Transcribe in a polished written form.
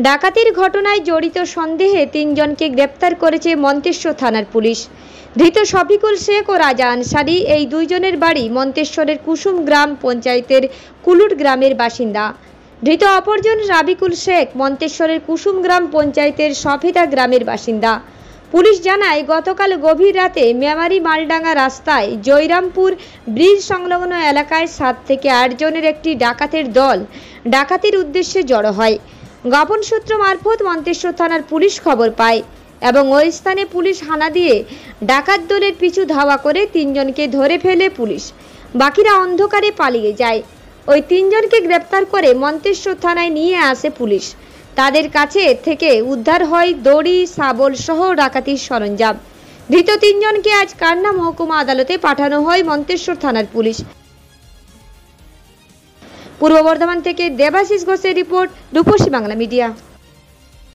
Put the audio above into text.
ডাকাতির ঘটনায় জড়িত সন্দেহে তিনজনকে গ্রেপ্তার করেছে মন্তেশ্বর থানার পুলিশ। ধৃত শফিকুল শেখ ও রাজা আনসারি এই দুইজনের বাড়ি মন্তেশ্বরের কুসুম গ্রাম পঞ্চায়েতের কুলুট গ্রামের বাসিন্দা। ধৃত অপরজন রাবিকুল শেখ মন্তেশ্বরের কুসুম গ্রাম পঞ্চায়েতের সফেদা গ্রামের বাসিন্দা। পুলিশ জানায়, গতকাল গভীর রাতে মেমারি মালডাঙ্গা রাস্তায় জয়রামপুর ব্রিজ সংলগ্ন এলাকায় 7 থেকে 8 জনের একটি ডাকাতের দল ডাকাতির উদ্দেশ্যে জড়ো হয়। গোপন সূত্র মারফত মন্তেশ্বর থানার পুলিশ খবর পায় এবং ওই স্থানে পুলিশ হানা দিয়ে ডাকাত দলের পিছু ধাওয়া করে তিনজনকে ধরে ফেলে পুলিশ। বাকিরা অন্ধকারে পালিয়ে যায়। ওই তিনজনকে গ্রেপ্তার করে মন্তেশ্বর থানায় নিয়ে আসে পুলিশ। তাদের কাছে থেকে উদ্ধার হয় দড়ি, শাবল সহ ডাকাতির সরঞ্জাম। ধৃত তিনজনকে আজ কান্না মহকুমা আদালতে পাঠানো হয় মন্তেশ্বর থানার পুলিশ। পূর্ব বর্ধমান থেকে দেবাশিস ঘোষের রিপোর্ট, রূপসী বাংলা মিডিয়া।